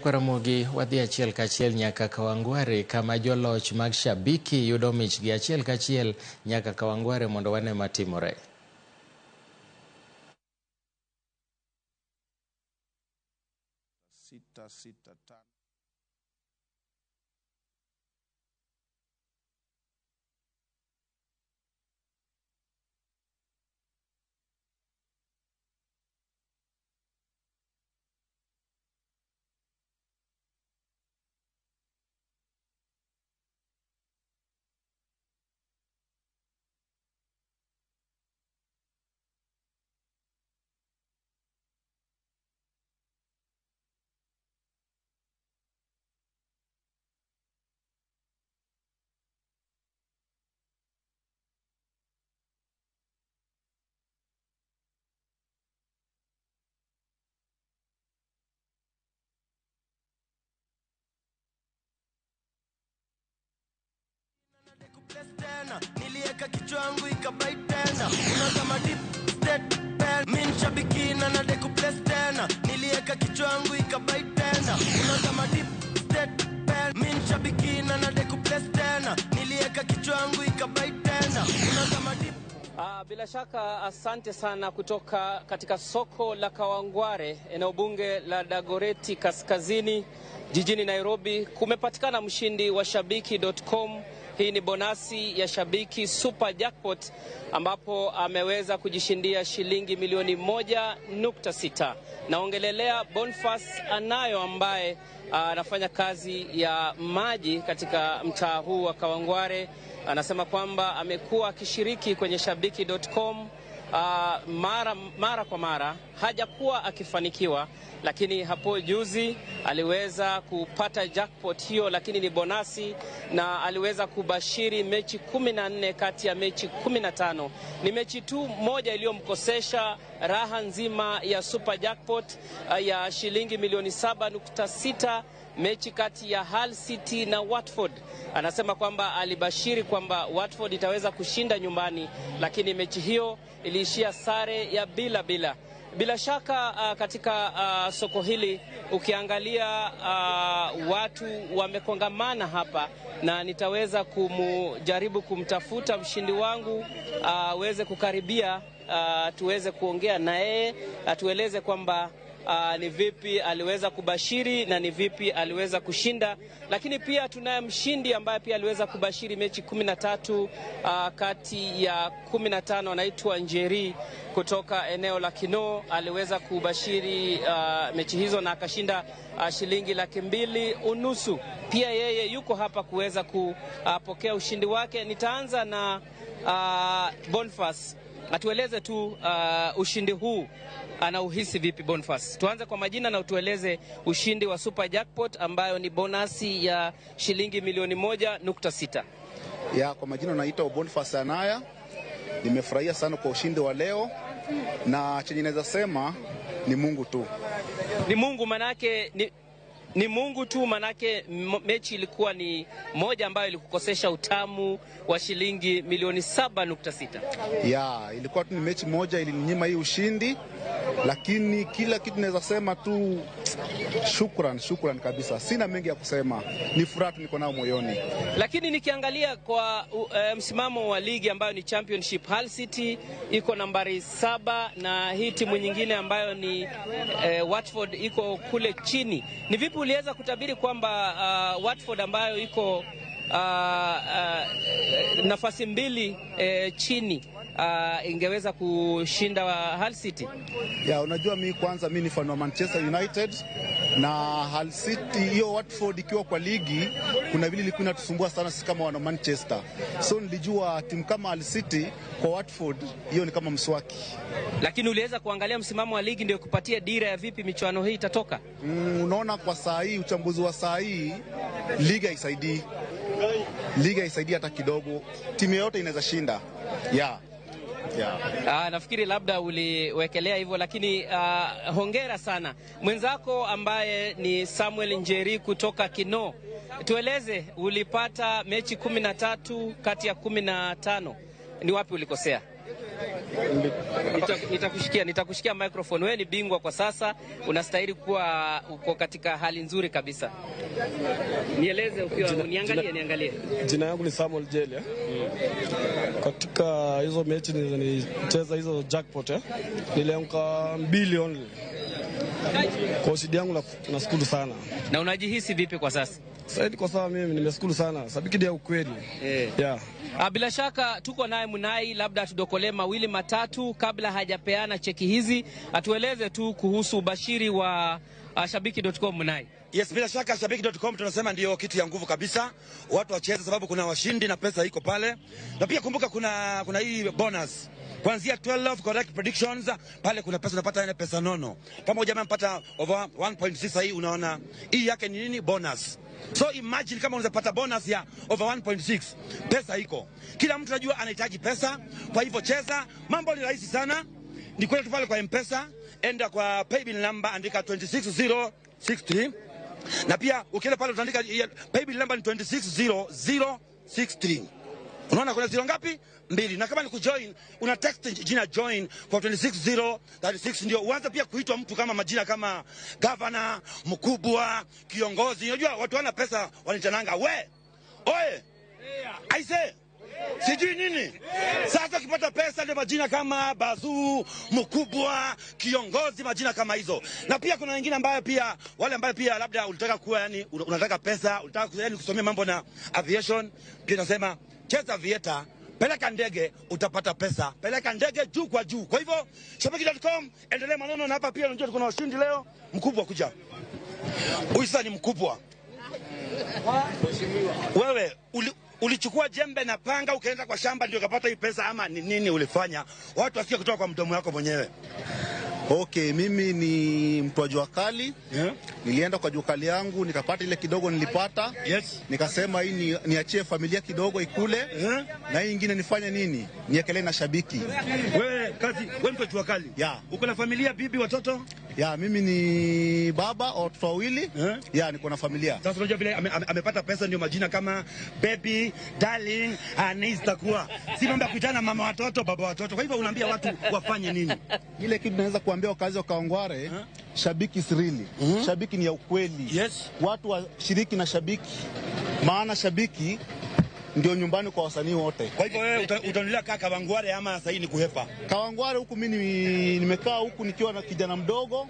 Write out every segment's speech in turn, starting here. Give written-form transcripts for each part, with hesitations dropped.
Kwaramogi wadhi achiel kachiel nyaka Kawangware kama joloch mag shabiki yudo michgi achiel kachiel nyaka Kawangware mondo wane matimore. Nilieka kichwa yangu ikabai tena kama deep state pen min shabiki na nadeku place tena nilieka kichwa yangu ikabai tena kama deep state pen min shabiki na nadeku place tena nilieka kichwa yangu ikabai tena kama deep. Bila shaka asante sana kutoka katika soko la Kawangware, eneo bunge la Dagoretti Kaskazini jijini Nairobi. Kumepatikana mshindi wa Shabiki.com. Hii ni bonasi ya Shabiki Super Jackpot ambapo ameweza kujishindia shilingi milioni 1.6. Naongelelea Boniface Anayo ambaye anafanya kazi ya maji katika mtaa huu wa Kawangware. Anasema kwamba amekuwa akishiriki kwenye Shabiki.com mara kwa mara, hajakuwa akifanikiwa, lakini hapo juzi aliweza kupata jackpot hiyo, lakini ni bonasi, na aliweza kubashiri mechi 14 kati ya mechi 15. Ni mechi tu moja iliyomkosesha raha nzima ya super jackpot ya shilingi milioni 7.6, mechi kati ya Hull City na Watford. Anasema kwamba alibashiri kwamba Watford itaweza kushinda nyumbani, lakini mechi hiyo iliishia sare ya bila. Bila shaka katika soko hili ukiangalia watu wamekongamana hapa, na nitaweza kujaribu kumtafuta mshindi wangu aweze kukaribia, tuweze kuongea na yeye, atueleze kwamba ni vipi aliweza kubashiri na ni vipi aliweza kushinda. Lakini pia tunaye mshindi ambaye pia aliweza kubashiri mechi 13 kati ya 15, anaitwa Njeri kutoka eneo la Kinoo. Aliweza kubashiri mechi hizo na akashinda shilingi 250,000. Pia yeye yuko hapa kuweza kupokea ushindi wake. Nitaanza na Boniface. Atueleze tu ushindi huu anauhisi vipi Boniface. Tuanze kwa majina na utueleze ushindi wa Super Jackpot ambayo ni bonasi ya shilingi milioni 1.6. Ya, kwa majina naitwa Boniface Anaya. Nimefurahia sana kwa ushindi wa leo, na chenye naweza sema ni Mungu tu. Ni Mungu manake ni Mungu tu, manake mechi ilikuwa ni moja ambayo ilikukosesha utamu wa shilingi milioni 7.6. Ya, ilikuwa tu ni mechi moja ilininyima hii ushindi, lakini kila kitu naweza sema tu shukran kabisa. Sina mengi ya kusema, ni furaha niko nao moyoni. Lakini nikiangalia kwa msimamo wa ligi ambayo ni Championship, Hull City iko nambari 7 na hii timu nyingine ambayo ni Watford iko kule chini. Ni vipi uliweza kutabiri kwamba Watford ambayo iko nafasi 2 chini ingeweza kushinda Hull City? Ya, unajua mimi ni fan wa Manchester United, na Hull City hiyo Watford ikiwa kwa ligi kuna vile ilikuwa inatusumbua sana sisi kama wana Manchester. So nilijua timu kama Hull City kwa Watford hiyo ni kama mswaki. Lakini uliweza kuangalia msimamo wa ligi ndio kupatia dira ya vipi michuano hii itatoka? Unaona kwa saa hii, uchambuzi wa saa hii, liga haisaidii hata kidogo. Timu yote inaweza shinda. Yeah. Nafikiri labda uliwekelea hivyo, lakini hongera sana mwenzako ambaye ni Samuel Njeri kutoka Kinoo. Tueleze, ulipata mechi 13 kati ya 15. Ni wapi ulikosea? Nitakushikia microphone. Wewe ni bingwa kwa sasa, unastahili kuwa uko katika hali nzuri kabisa. Nieleze ukiwa niangalie. Jina yangu ni Samuel Jelia. Katika hizo mechi nilicheza hizo jackpot nilianguka 2 only. Kwa shida yangu nashukuru sana. Na unajihisi vipi kwa sasa? Sasa kwa sababu mimi nimeshukuru sana. Sabiki dia ukweli. Yeah. Bila shaka tuko naye Munai, labda atudokolee mawili matatu kabla hajapeana cheki hizi. Atueleze tu kuhusu ubashiri wa Shabiki.com Munai. Yes, bila shaka Shabiki.com tunasema ndio kitu ya nguvu kabisa. Watu wacheze sababu kuna washindi na pesa iko pale. Na pia kumbuka kuna hii bonus. Kuanzia 12 correct predictions pale kuna pesa, unapata ile pesa nono. Kama jamaa mpata over 1.6 hii, unaona hii yake ni nini? Bonus. So imagine kama unaweza pata bonus ya over 1.6, pesa iko. Kila mtu anajua anahitaji pesa, kwa hivyo cheza. Mambo ni rahisi sana. Ni kwenda tu pale kwa M-Pesa, enda kwa paybill number, andika 26063. Na pia ukienda pale utaandika paybill number ni 26063. Unaona kuna zero ngapi? 2. Na kama ni kujoin, una text jina join kwa 26036, ndio uanze pia kuitwa mtu kama majina kama governor, mkubwa, kiongozi. Unajua watu wana pesa wanitananga we. Oe. Aise. Sijui nini. Sasa ukipata pesa ndio majina kama Bazu, mkubwa, kiongozi, majina kama hizo. Na pia kuna wengine ambao pia wale ambao pia labda ulitaka kuwa yani unataka pesa, unataka yani kusomea mambo na aviation, pia nasema cheza vieta, peleka ndege, utapata pesa. Peleka ndege juu kwa juu. Kwa hivyo Shabiki.com endelea maneno, na hapa pia unajua kuna washindi leo. Mkubwa kuja. Huyu sasa ni mkubwa. Wewe ulichukua jembe na panga ukaenda kwa shamba ndio ukapata hii pesa, ama ni nini ulifanya? Watu wasikie kutoka kwa mdomo wako mwenyewe. Okay, mimi ni mtu wa jua kali. Nilienda kwa jua kali yangu nikapata ile kidogo nilipata. Yes. Nikasema hii niachie familia kidogo ikule. Na hii nyingine nifanye nini? Niekelee na Shabiki. Wewe mtu wa jua kali. Yeah. Uko na familia, bibi, watoto? Mimi ni baba wa watoto wawili. Niko na familia. Sasa unajua vile amepata pesa ndio majina kama baby, darling, anaitakuwa. Si mambo ya kuitana mama watoto, baba watoto. Kwa hivyo unaambia watu wafanye nini? Ile kitu naweza kuambia wakazi wa Kawangware, Shabiki sirili. Shabiki ni ya ukweli. Yes. Watu washiriki na Shabiki. Maana Shabiki ndio nyumbani kwa wasanii wote. Kwa hivyo wewe utaendelea kaa Kawangware ama sasa ni kuhepa? Kawangware huku mimi nimekaa huku nikiwa na kijana mdogo.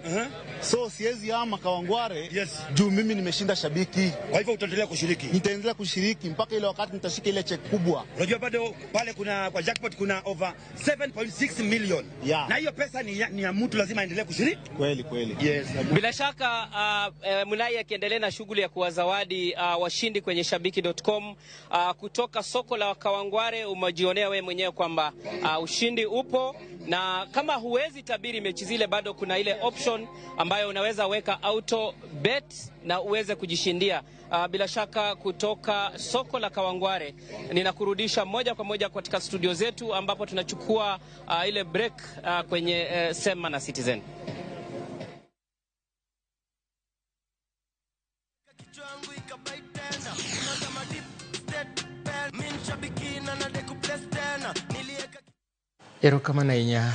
So siwezi ama Kawangware. Yes. Juu mimi nimeshinda Shabiki. Kwa hivyo utaendelea kushiriki? Nitaendelea kushiriki mpaka ile wakati nitashika ile check kubwa. Unajua bado pale kwa jackpot kuna over 7.6 million. Yeah. Na hiyo pesa ni ya mtu lazima aendelee kushiriki. Kweli. Yes. Bila shaka Munai akiendelea na shughuli ya kuwazawadi washindi kwenye Shabiki.com kutoka soko la Kawangware. Umejionea wewe mwenyewe kwamba ushindi upo, na kama huwezi tabiri mechi zile, bado kuna ile option ambayo unaweza weka auto bet na uweze kujishindia. Bila shaka kutoka soko la Kawangware ninakurudisha moja kwa moja katika studio zetu ambapo tunachukua ile break kwenye Sema na Citizen. Erokamana inya